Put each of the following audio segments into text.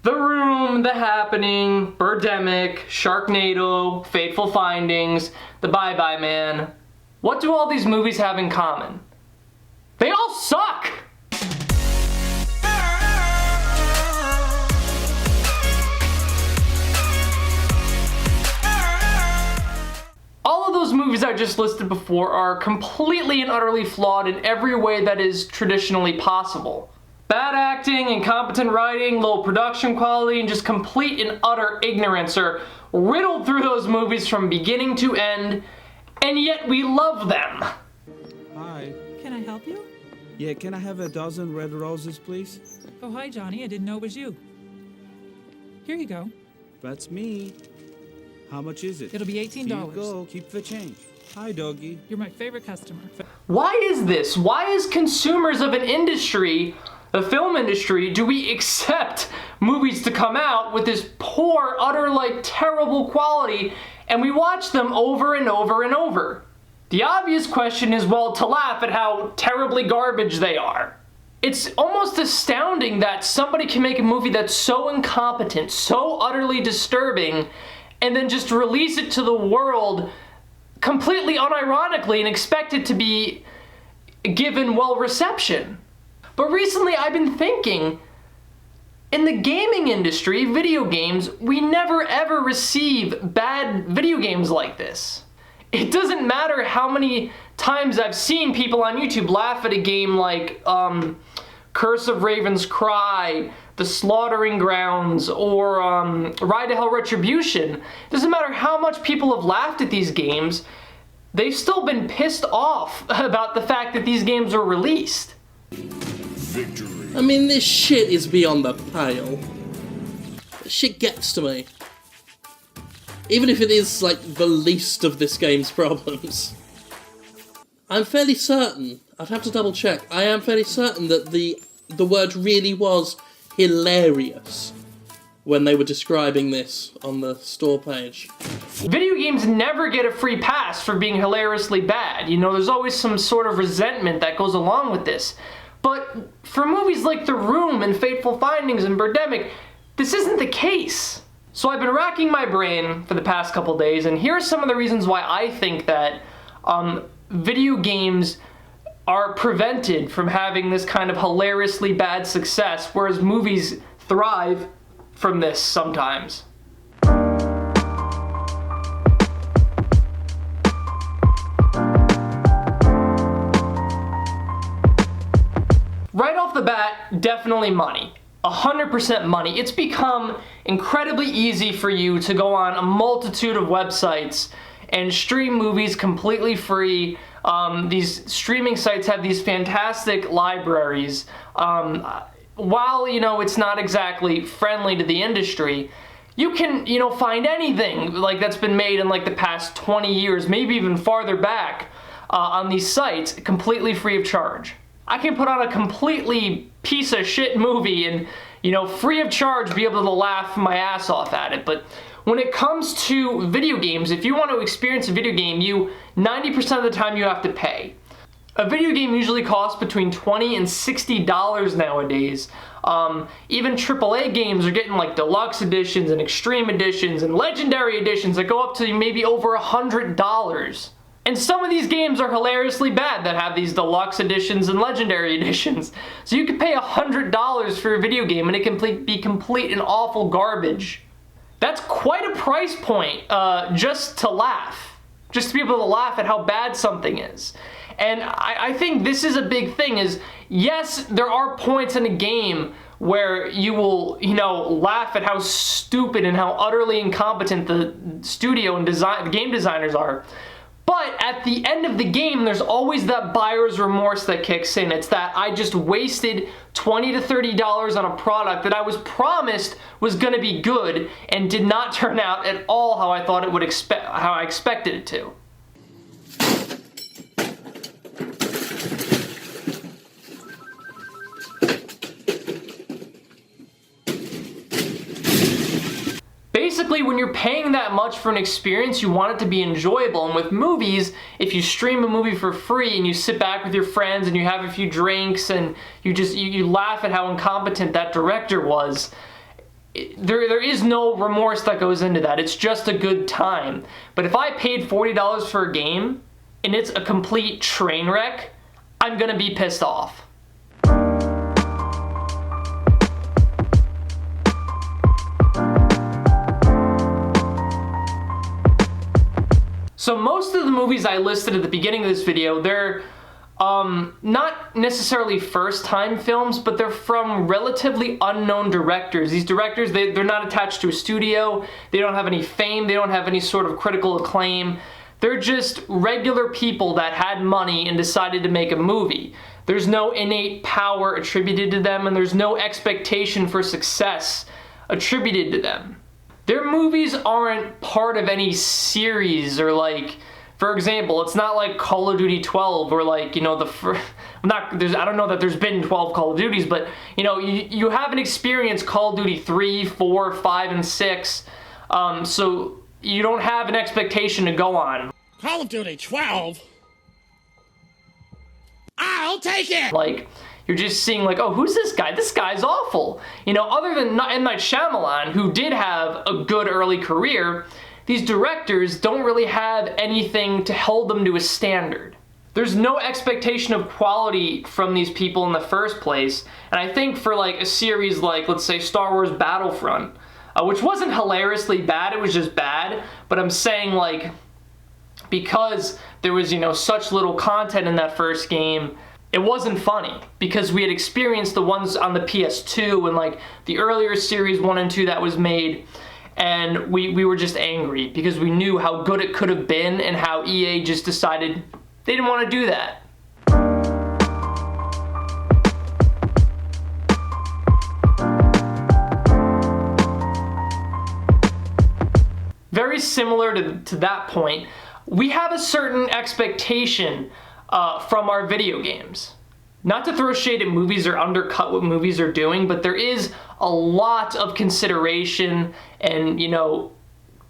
The Room, The Happening, Birdemic, Sharknado, Fateful Findings, The Bye-Bye Man. What do all these movies have in common? They all suck! All of those movies I just listed before are completely and utterly flawed in every way that is traditionally possible. Bad acting, incompetent writing, low production quality, and just complete and utter ignorance are riddled through those movies from beginning to end, and yet we love them. Hi. Can I help you? Yeah, can I have a dozen red roses, please? Oh, hi, Johnny. I didn't know it was you. Here you go. That's me. How much is it? It'll be $18. Here you go. Keep the change. Hi, doggy. You're my favorite customer. Why is this? Why, as consumers of an industry, the film industry, do we accept movies to come out with this poor, utter, terrible quality, and we watch them over and over and over? The obvious question is, well, to laugh at how terribly garbage they are. It's almost astounding that somebody can make a movie that's so incompetent, so utterly disturbing, and then just release it to the world completely unironically and expect it to be given well reception. But recently I've been thinking, in the gaming industry, video games, we never ever receive bad video games like this. It doesn't matter how many times I've seen people on YouTube laugh at a game like Curse of Raven's Cry, The Slaughtering Grounds, or Ride to Hell Retribution. It doesn't matter how much people have laughed at these games, they've still been pissed off about the fact that these games were released. Victory. I mean, this shit is beyond the pale. This shit gets to me. Even if it is, the least of this game's problems. I'm fairly certain, I'd have to double check, I am fairly certain that the word really was hilarious when they were describing this on the store page. Video games never get a free pass for being hilariously bad. You know, there's always some sort of resentment that goes along with this. But for movies like The Room and Fateful Findings and Birdemic, this isn't the case. So I've been racking my brain for the past couple days, and here are some of the reasons why I think that video games are prevented from having this kind of hilariously bad success, whereas movies thrive from this sometimes. Right off the bat, definitely money. 100% money. It's become incredibly easy for you to go on a multitude of websites and stream movies completely free. These streaming sites have these fantastic libraries. While, it's not exactly friendly to the industry, you can, find anything that's been made in the past 20 years, maybe even farther back, on these sites, completely free of charge. I can put on a completely piece of shit movie and, free of charge be able to laugh my ass off at it. But when it comes to video games, if you want to experience a video game, 90% of the time you have to pay. A video game usually costs between $20 and $60 nowadays. Even AAA games are getting deluxe editions and extreme editions and legendary editions that go up to maybe over $100. And some of these games are hilariously bad that have these deluxe editions and legendary editions. So you could pay $100 for a video game and it can be complete and awful garbage. That's quite a price point just to laugh. Just to be able to laugh at how bad something is. And I think this is a big thing is, yes, there are points in a game where you will, laugh at how stupid and how utterly incompetent the studio and the game designers are. But at the end of the game, there's always that buyer's remorse that kicks in. It's that I just wasted $20 to $30 on a product that I was promised was going to be good and did not turn out at all how I thought it would how I expected it to. Basically, when you're paying that much for an experience, you want it to be enjoyable. And with movies, if you stream a movie for free and you sit back with your friends and you have a few drinks and you laugh at how incompetent that director was, there is no remorse that goes into that. It's just a good time. But if I paid $40 for a game and it's a complete train wreck, I'm gonna be pissed off. So most of the movies I listed at the beginning of this video, they're not necessarily first-time films, but they're from relatively unknown directors. These directors, they're not attached to a studio, they don't have any fame, they don't have any sort of critical acclaim. They're just regular people that had money and decided to make a movie. There's no innate power attributed to them, and there's no expectation for success attributed to them. Their movies aren't part of any series, or like, for example, it's not like Call of Duty 12 or like, you know, I don't know that there's been 12 Call of Duties, but you know, you haven't experienced Call of Duty 3, 4, 5, and 6, so you don't have an expectation to go on. Call of Duty 12? I'll take it! Like, you're just seeing like, oh, who's this guy? This guy's awful. You know, other than M. Night Shyamalan, who did have a good early career, these directors don't really have anything to hold them to a standard. There's no expectation of quality from these people in the first place, and I think for like a series like, let's say, Star Wars Battlefront, which wasn't hilariously bad, it was just bad, but I'm saying like, because there was, you know, such little content in that first game, it wasn't funny, because we had experienced the ones on the PS2 and like the earlier series 1 and 2 that was made, and we were just angry because we knew how good it could have been and how EA just decided they didn't want to do that. Very similar to that point, we have a certain expectation from our video games. Not to throw shade at movies or undercut what movies are doing, but there is a lot of consideration and, you know,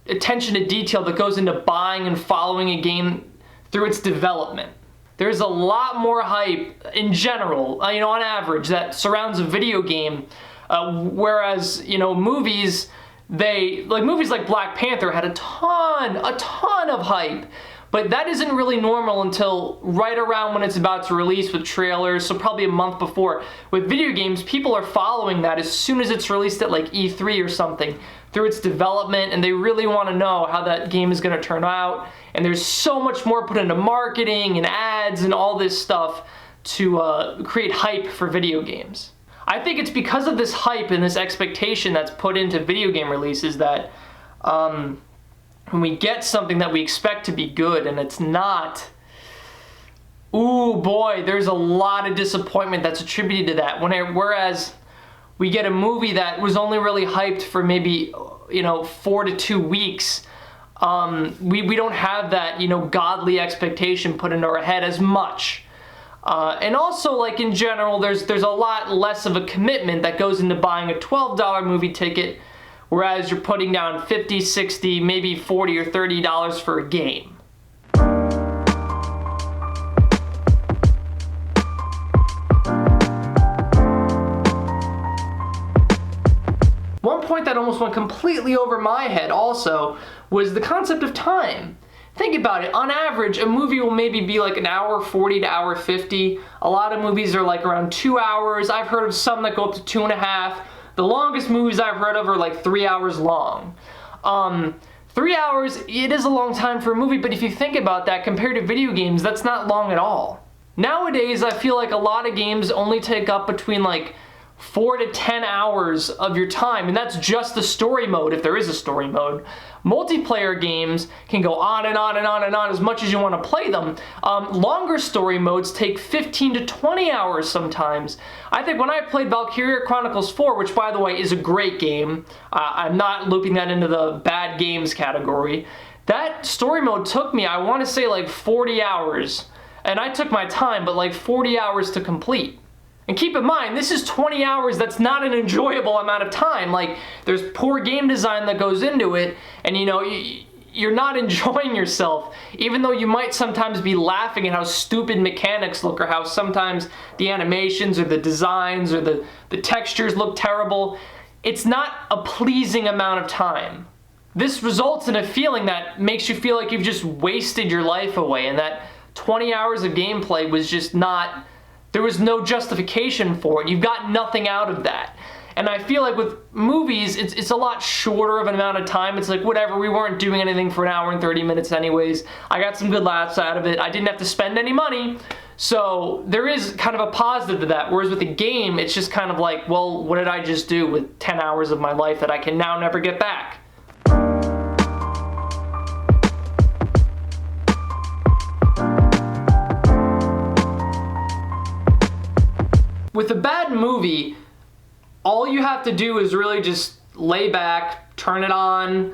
attention to detail that goes into buying and following a game through its development. There's a lot more hype in general, you know, on average, that surrounds a video game, whereas, you know, movies, movies like Black Panther had a ton of hype. But that isn't really normal until right around when it's about to release with trailers, so probably a month before. With video games, people are following that as soon as it's released at like E3 or something through its development, and they really want to know how that game is going to turn out. And there's so much more put into marketing and ads and all this stuff to create hype for video games. I think it's because of this hype and this expectation that's put into video game releases that when we get something that we expect to be good and it's not, ooh boy, there's a lot of disappointment that's attributed to that. Whereas we get a movie that was only really hyped for maybe, you know, 4 to 2 weeks, we don't have that, you know, godly expectation put into our head as much. And also, like, in general, there's a lot less of a commitment that goes into buying a $12 movie ticket, whereas you're putting down $50, $60, maybe $40 or $30 for a game. One point that almost went completely over my head also was the concept of time. Think about it, on average, a movie will maybe be like an hour 40 to hour 50. A lot of movies are like around 2 hours. I've heard of some that go up to 2.5. The longest movies I've heard of are like 3 hours long. 3 hours, it is a long time for a movie, but if you think about that, compared to video games, that's not long at all. Nowadays, I feel like a lot of games only take up between like 4 to 10 hours of your time, and that's just the story mode, if there is a story mode. Multiplayer games can go on and on and on and on as much as you want to play them. Longer story modes take 15 to 20 hours sometimes. I think when I played Valkyria Chronicles 4, which by the way is a great game, I'm not looping that into the bad games category, that story mode took me, I want to say like 40 hours. And I took my time, but like 40 hours to complete. And keep in mind, this is 20 hours, that's not an enjoyable amount of time. Like, there's poor game design that goes into it, and you know, you're not enjoying yourself. Even though you might sometimes be laughing at how stupid mechanics look, or how sometimes the animations or the designs or the textures look terrible, it's not a pleasing amount of time. This results in a feeling that makes you feel like you've just wasted your life away, and that 20 hours of gameplay was just not, there was no justification for it. You've got nothing out of that. And I feel like with movies, it's a lot shorter of an amount of time. It's like, whatever, we weren't doing anything for an hour and 30 minutes anyways. I got some good laughs out of it. I didn't have to spend any money. So there is kind of a positive to that. Whereas with a game, it's just kind of like, well, what did I just do with 10 hours of my life that I can now never get back? With a bad movie, all you have to do is really just lay back, turn it on,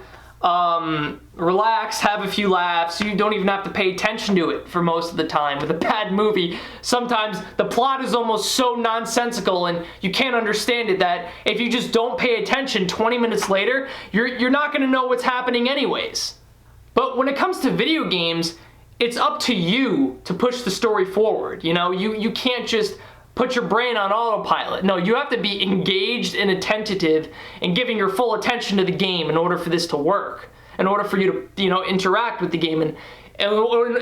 relax, have a few laughs. You don't even have to pay attention to it for most of the time. With a bad movie, sometimes the plot is almost so nonsensical and you can't understand it that if you just don't pay attention 20 minutes later, you're not going to know what's happening anyways. But when it comes to video games, it's up to you to push the story forward. You know, you can't just put your brain on autopilot. No, you have to be engaged and attentive and giving your full attention to the game in order for this to work. In order for you to, interact with the game and in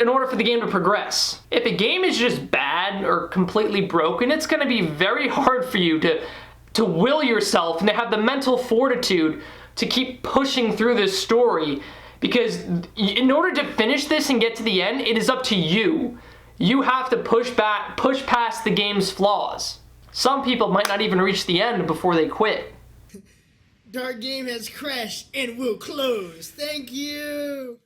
order for the game to progress. If a game is just bad or completely broken, it's going to be very hard for you to will yourself and to have the mental fortitude to keep pushing through this story, because in order to finish this and get to the end, it is up to you. You have to push past the game's flaws. Some people might not even reach the end before they quit. Dark game has crashed and will close. Thank you.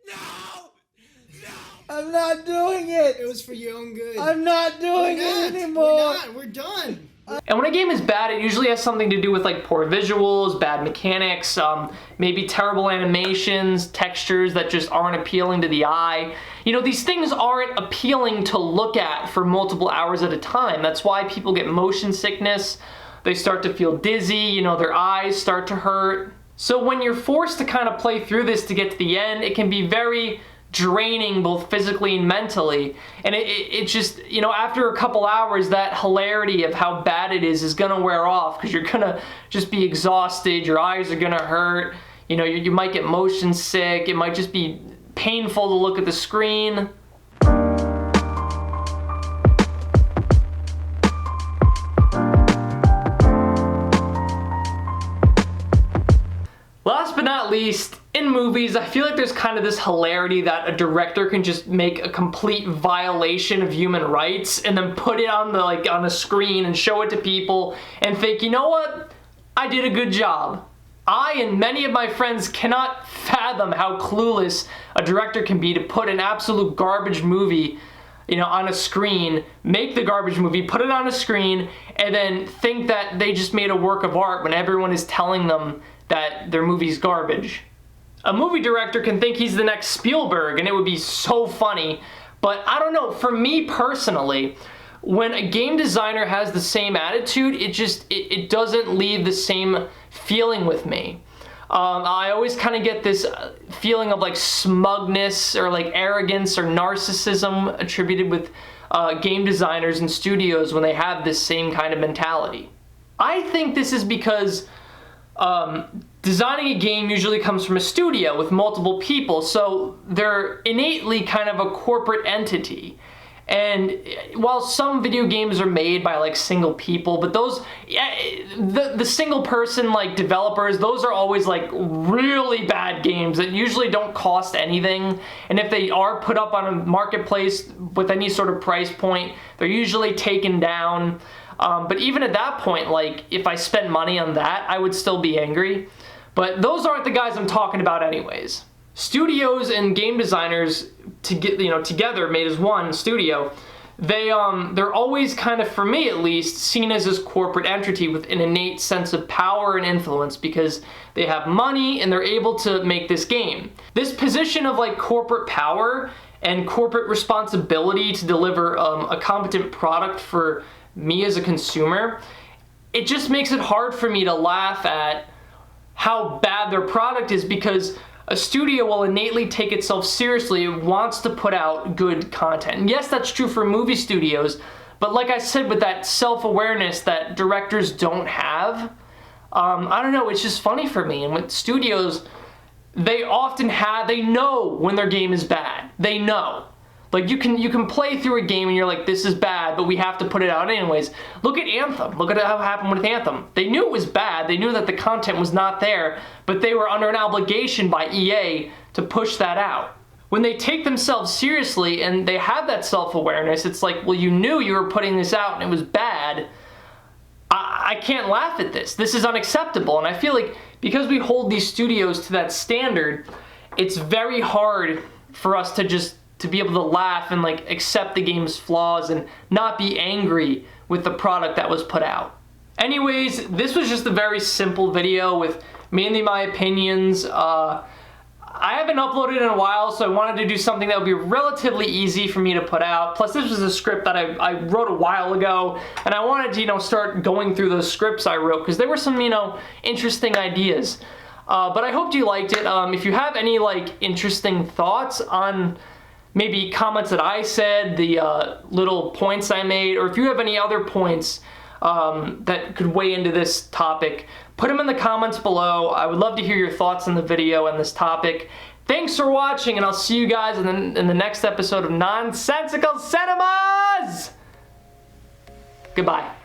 No! I'm not doing it. It was for your own good. I'm not doing it anymore. We're done. And when a game is bad, it usually has something to do with like poor visuals, bad mechanics, maybe terrible animations, textures that just aren't appealing to the eye. These things aren't appealing to look at for multiple hours at a time. That's why people get motion sickness. They start to feel dizzy, their eyes start to hurt. So when you're forced to kind of play through this to get to the end, it can be very draining both physically and mentally, and it just, after a couple hours, that hilarity of how bad it is gonna wear off, because you're gonna just be exhausted, your eyes are gonna hurt, you might get motion sick, it might just be painful to look at the screen. Last but not least, in movies, I feel like there's kind of this hilarity that a director can just make a complete violation of human rights and then put it on a screen and show it to people and think, you know what? I did a good job. I and many of my friends cannot fathom how clueless a director can be to put an absolute garbage movie, on a screen, make the garbage movie, put it on a screen, and then think that they just made a work of art when everyone is telling them that their movie's garbage. A movie director can think he's the next Spielberg and it would be so funny, but I don't know, for me personally, when a game designer has the same attitude, it doesn't leave the same feeling with me. I always kind of get this feeling of like smugness or like arrogance or narcissism attributed with game designers and studios when they have this same kind of mentality. I think this is because designing a game usually comes from a studio with multiple people, so they're innately kind of a corporate entity. And while some video games are made by like single people, but those, the single person like developers, those are always like really bad games that usually don't cost anything. And if they are put up on a marketplace with any sort of price point, they're usually taken down. But even at that point, like if I spent money on that, I would still be angry. But those aren't the guys I'm talking about anyways. Studios and game designers together made as one studio, they're always kind of, for me at least, seen as this corporate entity with an innate sense of power and influence because they have money and they're able to make this game. This position of like corporate power and corporate responsibility to deliver a competent product for me as a consumer, it just makes it hard for me to laugh at how bad their product is, because a studio will innately take itself seriously and wants to put out good content. And yes, that's true for movie studios, But like I said, with that self-awareness that directors don't have, I don't know, it's just funny for me. And with studios, they know when their game is bad. They know. Like, you can play through a game and you're like, this is bad, but we have to put it out anyways. Look at Anthem. Look at how it happened with Anthem. They knew it was bad. They knew that the content was not there, but they were under an obligation by EA to push that out. When they take themselves seriously and they have that self-awareness, it's like, well, you knew you were putting this out and it was bad. I can't laugh at this. This is unacceptable. And I feel like because we hold these studios to that standard, it's very hard for us to be able to laugh and like accept the game's flaws and not be angry with the product that was put out. Anyways, this was just a very simple video with mainly my opinions. I haven't uploaded in a while, so I wanted to do something that would be relatively easy for me to put out. Plus, this was a script that I wrote a while ago, and I wanted to, start going through those scripts I wrote, because there were some, interesting ideas. But I hope you liked it. If you have any, interesting thoughts on maybe comments that I said, the little points I made, or if you have any other points that could weigh into this topic, put them in the comments below. I would love to hear your thoughts on the video and this topic. Thanks for watching, and I'll see you guys in the next episode of Nonsensical Cinemas! Goodbye.